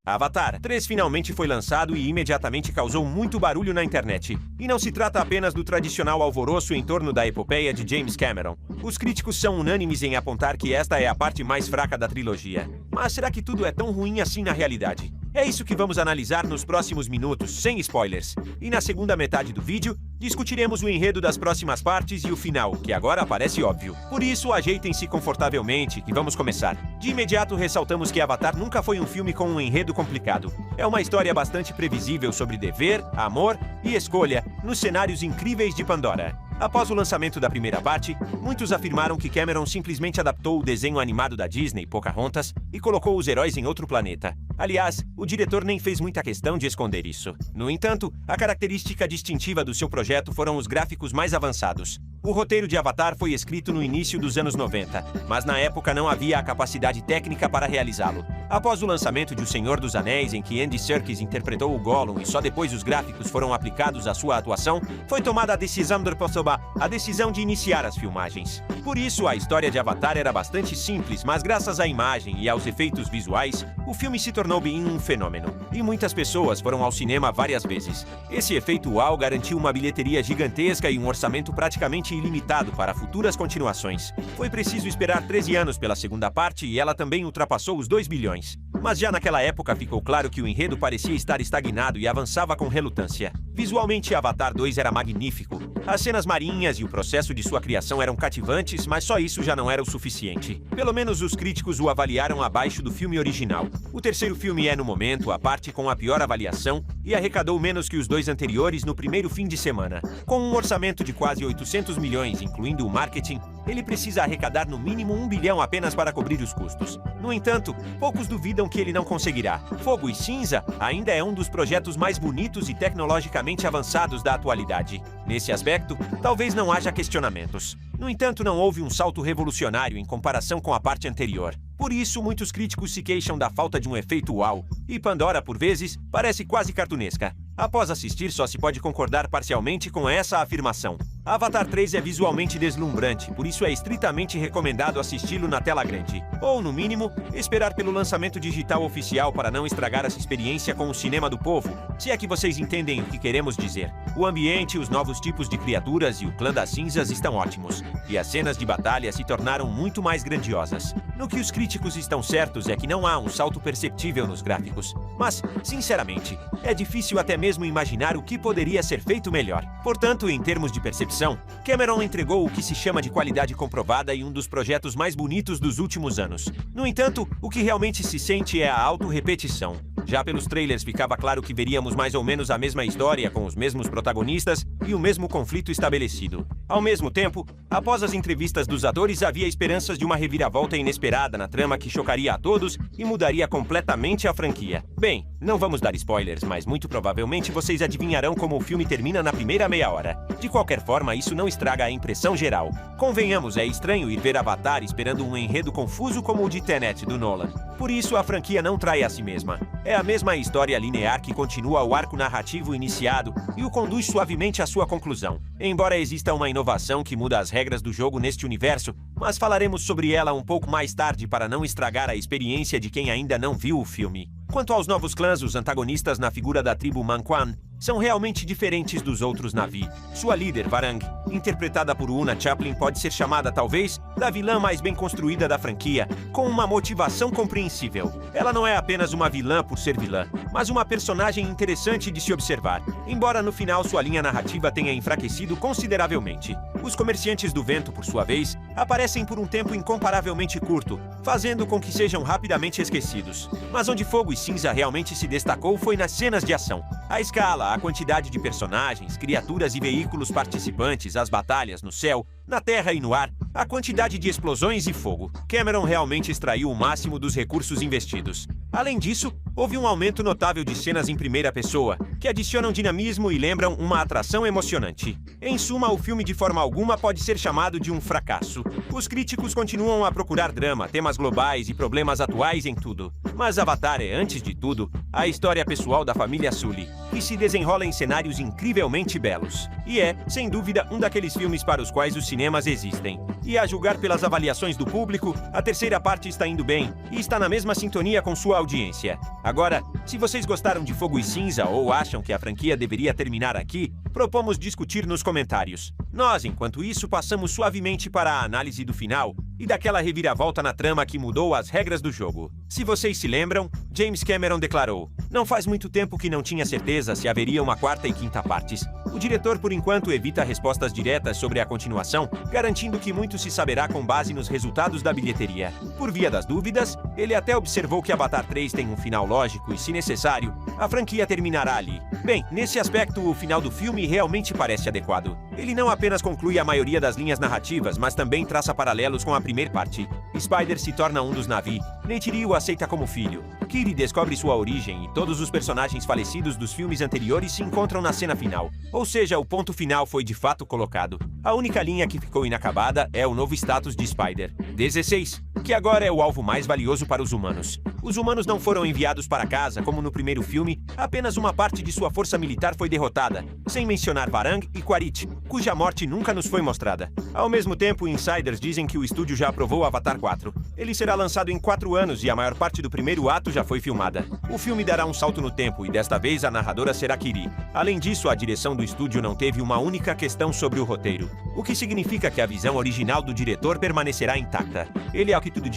Avatar 3 finalmente foi lançado e imediatamente causou muito barulho na internet. E não se trata apenas do tradicional alvoroço em torno da epopeia de James Cameron. Os críticos são unânimes em apontar que esta é a parte mais fraca da trilogia. Mas será que tudo é tão ruim assim na realidade? É isso que vamos analisar nos próximos minutos, sem spoilers. E na segunda metade do vídeo, discutiremos o enredo das próximas partes e o final, que agora parece óbvio. Por isso, ajeitem-se confortavelmente, que vamos começar. De imediato, ressaltamos que Avatar nunca foi um filme com um enredo complicado. É uma história bastante previsível sobre dever, amor e escolha, nos cenários incríveis de Pandora. Após o lançamento da primeira parte, muitos afirmaram que Cameron simplesmente adaptou o desenho animado da Disney, Pocahontas, e colocou os heróis em outro planeta. Aliás, o diretor nem fez muita questão de esconder isso. No entanto, a característica distintiva do seu projeto foram os gráficos mais avançados. O roteiro de Avatar foi escrito no início dos anos 90, mas na época não havia a capacidade técnica para realizá-lo. Após o lançamento de O Senhor dos Anéis, em que Andy Serkis interpretou o Gollum e só depois os gráficos foram aplicados à sua atuação, foi tomada a decisão de iniciar as filmagens. Por isso, a história de Avatar era bastante simples, mas graças à imagem e aos efeitos visuais, o filme se tornou bem um fenômeno. E muitas pessoas foram ao cinema várias vezes. Esse efeito uau garantiu uma bilheteria gigantesca e um orçamento praticamente ilimitado para futuras continuações. Foi preciso esperar 13 anos pela segunda parte e ela também ultrapassou os 2 bilhões. Mas já naquela época ficou claro que o enredo parecia estar estagnado e avançava com relutância. Visualmente, Avatar 2 era magnífico. As cenas marinhas e o processo de sua criação eram cativantes, mas só isso já não era o suficiente. Pelo menos os críticos o avaliaram abaixo do filme original. O terceiro filme é, no momento, a parte com a pior avaliação e arrecadou menos que os 2 anteriores no primeiro fim de semana. Com um orçamento de quase 800 milhões, incluindo o marketing, ele precisa arrecadar no mínimo 1 bilhão apenas para cobrir os custos. No entanto, poucos duvidam que ele não conseguirá. Fogo e Cinza ainda é um dos projetos mais bonitos e tecnologicamente avançados da atualidade. Nesse aspecto, talvez não haja questionamentos. No entanto, não houve um salto revolucionário em comparação com a parte anterior. Por isso, muitos críticos se queixam da falta de um efeito uau, e Pandora, por vezes, parece quase cartunesca. Após assistir, só se pode concordar parcialmente com essa afirmação. Avatar 3 é visualmente deslumbrante, por isso é estritamente recomendado assisti-lo na tela grande. Ou, no mínimo, esperar pelo lançamento digital oficial para não estragar essa experiência com o cinema do povo, se é que vocês entendem o que queremos dizer. O ambiente, os novos tipos de criaturas e o clã das cinzas estão ótimos, e as cenas de batalha se tornaram muito mais grandiosas. No que os críticos estão certos é que não há um salto perceptível nos gráficos. Mas, sinceramente, é difícil até mesmo imaginar o que poderia ser feito melhor. Portanto, em termos de percepção, Cameron entregou o que se chama de qualidade comprovada e um dos projetos mais bonitos dos últimos anos. No entanto, o que realmente se sente é a autorrepetição. Já pelos trailers ficava claro que veríamos mais ou menos a mesma história com os mesmos protagonistas e o mesmo conflito estabelecido. Ao mesmo tempo, após as entrevistas dos atores, havia esperanças de uma reviravolta inesperada na trama que chocaria a todos e mudaria completamente a franquia. Bem, não vamos dar spoilers, mas muito provavelmente vocês adivinharão como o filme termina na primeira meia hora. De qualquer forma, isso não estraga a impressão geral. Convenhamos, é estranho ir ver Avatar esperando um enredo confuso como o de Tenet, do Nolan. Por isso, a franquia não trai a si mesma. É a mesma história linear que continua o arco narrativo iniciado e o conduz suavemente à sua conclusão. Embora exista uma inovação que muda as regras do jogo neste universo, mas falaremos sobre ela um pouco mais tarde para não estragar a experiência de quem ainda não viu o filme. Quanto aos novos clãs, os antagonistas na figura da tribo Manquan são realmente diferentes dos outros Na'vi. Sua líder, Varang, interpretada por Una Chaplin, pode ser chamada, talvez, da vilã mais bem construída da franquia, com uma motivação compreensível. Ela não é apenas uma vilã por ser vilã, mas uma personagem interessante de se observar, embora no final sua linha narrativa tenha enfraquecido consideravelmente. Os Comerciantes do Vento, por sua vez, aparecem por um tempo incomparavelmente curto, fazendo com que sejam rapidamente esquecidos. Mas onde Fogo e Cinza realmente se destacou foi nas cenas de ação. A escala, a quantidade de personagens, criaturas e veículos participantes, as batalhas no céu, na terra e no ar, a quantidade de explosões e fogo. Cameron realmente extraiu o máximo dos recursos investidos. Além disso, houve um aumento notável de cenas em primeira pessoa, que adicionam dinamismo e lembram uma atração emocionante. Em suma, o filme de forma alguma pode ser chamado de um fracasso. Os críticos continuam a procurar drama, temas globais e problemas atuais em tudo. Mas Avatar é, antes de tudo, a história pessoal da família Sully, que se desenrola em cenários incrivelmente belos. E é, sem dúvida, um daqueles filmes para os quais os cinemas existem. E a julgar pelas avaliações do público, a terceira parte está indo bem e está na mesma sintonia com sua audiência. Agora, se vocês gostaram de Fogo e Cinza ou acham que a franquia deveria terminar aqui, propomos discutir nos comentários. Nós, enquanto isso, passamos suavemente para a análise do final e daquela reviravolta na trama que mudou as regras do jogo. Se vocês se lembram, James Cameron declarou: "Não faz muito tempo que não tinha certeza se haveria uma quarta e quinta partes. O diretor, por enquanto, evita respostas diretas sobre a continuação, garantindo que muito se saberá com base nos resultados da bilheteria. Por via das dúvidas, ele até observou que Avatar 3 tem um final lógico e, se necessário, a franquia terminará ali." Bem, nesse aspecto, o final do filme realmente parece adequado. Ele não apenas conclui a maioria das linhas narrativas, mas também traça paralelos com a primeira parte. Spider se torna um dos Na'vi, Neytiri o aceita como filho, Kiri descobre sua origem e todos os personagens falecidos dos filmes anteriores se encontram na cena final. Ou seja, o ponto final foi de fato colocado. A única linha que ficou inacabada é o novo status de Spider. 16. Que agora é o alvo mais valioso para os humanos. Os humanos não foram enviados para casa como no primeiro filme, apenas uma parte de sua força militar foi derrotada, sem mencionar Varang e Quaritch, cuja morte nunca nos foi mostrada. Ao mesmo tempo, insiders dizem que o estúdio já aprovou Avatar 4. Ele será lançado em 4 anos e a maior parte do primeiro ato já foi filmada. O filme dará um salto no tempo e desta vez a narradora será Kiri. Além disso, a direção do estúdio não teve uma única questão sobre o roteiro, o que significa que a visão original do diretor permanecerá intacta. Ele é o que tudo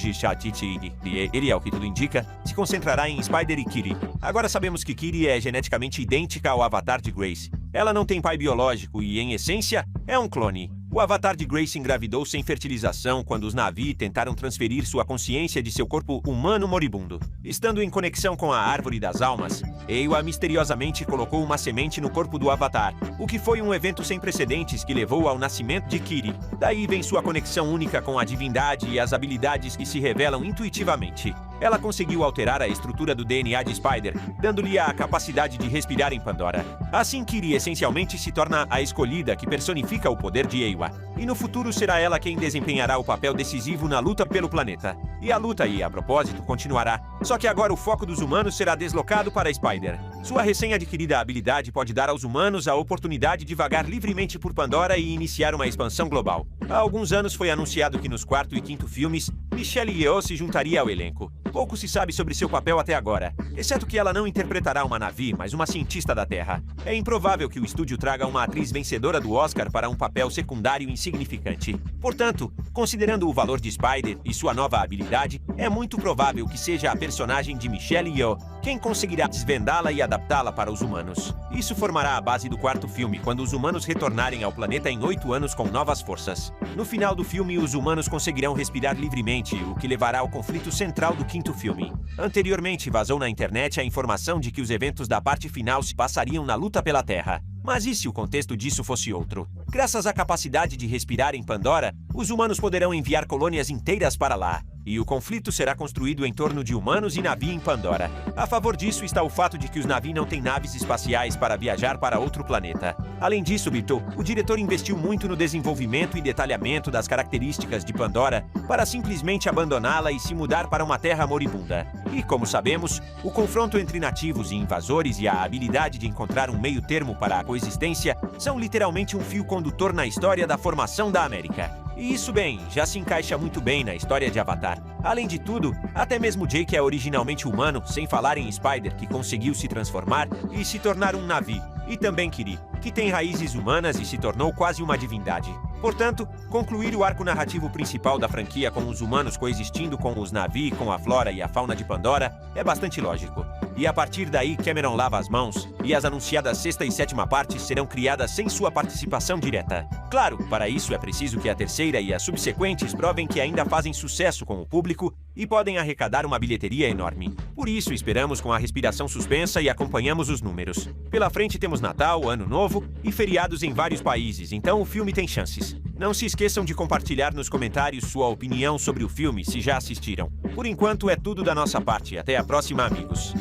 indica, se concentrará em Spider e Kiri. Agora sabemos que Kiri é geneticamente idêntica ao avatar de Grace. Ela não tem pai biológico e, em essência, é um clone. O avatar de Grace engravidou sem fertilização quando os Na'vi tentaram transferir sua consciência de seu corpo humano moribundo. Estando em conexão com a Árvore das Almas, Eywa misteriosamente colocou uma semente no corpo do avatar, o que foi um evento sem precedentes que levou ao nascimento de Kiri. Daí vem sua conexão única com a divindade e as habilidades que se revelam intuitivamente. Ela conseguiu alterar a estrutura do DNA de Spider, dando-lhe a capacidade de respirar em Pandora. Assim, Kiri essencialmente se torna a escolhida que personifica o poder de Eywa. E no futuro será ela quem desempenhará o papel decisivo na luta pelo planeta. E a luta, a propósito, continuará. Só que agora o foco dos humanos será deslocado para Spider. Sua recém-adquirida habilidade pode dar aos humanos a oportunidade de vagar livremente por Pandora e iniciar uma expansão global. Há alguns anos foi anunciado que nos 4º e 5º filmes, Michelle Yeoh se juntaria ao elenco. Pouco se sabe sobre seu papel até agora, exceto que ela não interpretará uma Na'vi, mas uma cientista da Terra. É improvável que o estúdio traga uma atriz vencedora do Oscar para um papel secundário insignificante. Portanto, considerando o valor de Spider e sua nova habilidade, é muito provável que seja a personagem de Michelle Yeoh quem conseguirá desvendá-la e adaptá-la para os humanos. Isso formará a base do 4º filme, quando os humanos retornarem ao planeta em 8 anos com novas forças. No final do filme, os humanos conseguirão respirar livremente, o que levará ao conflito central do 5º filme. Anteriormente, vazou na internet a informação de que os eventos da parte final se passariam na luta pela Terra. Mas e se o contexto disso fosse outro? Graças à capacidade de respirar em Pandora, os humanos poderão enviar colônias inteiras para lá. E o conflito será construído em torno de humanos e Na'vi em Pandora. A favor disso está o fato de que os Na'vi não têm naves espaciais para viajar para outro planeta. Além disso, Bito, o diretor investiu muito no desenvolvimento e detalhamento das características de Pandora para simplesmente abandoná-la e se mudar para uma terra moribunda. E, como sabemos, o confronto entre nativos e invasores e a habilidade de encontrar um meio termo para a coexistência são literalmente um fio condutor na história da formação da América. E isso, bem, já se encaixa muito bem na história de Avatar. Além de tudo, até mesmo Jake é originalmente humano, sem falar em Spider, que conseguiu se transformar e se tornar um Na'vi. E também Kiri, que tem raízes humanas e se tornou quase uma divindade. Portanto, concluir o arco narrativo principal da franquia com os humanos coexistindo com os Na'vi, com a flora e a fauna de Pandora, é bastante lógico. E a partir daí, Cameron lava as mãos, e as anunciadas 6ª e 7ª partes serão criadas sem sua participação direta. Claro, para isso é preciso que a 3ª e as subsequentes provem que ainda fazem sucesso com o público e podem arrecadar uma bilheteria enorme. Por isso, esperamos com a respiração suspensa e acompanhamos os números. Pela frente temos Natal, Ano Novo e feriados em vários países, então o filme tem chances. Não se esqueçam de compartilhar nos comentários sua opinião sobre o filme se já assistiram. Por enquanto é tudo da nossa parte. Até a próxima, amigos.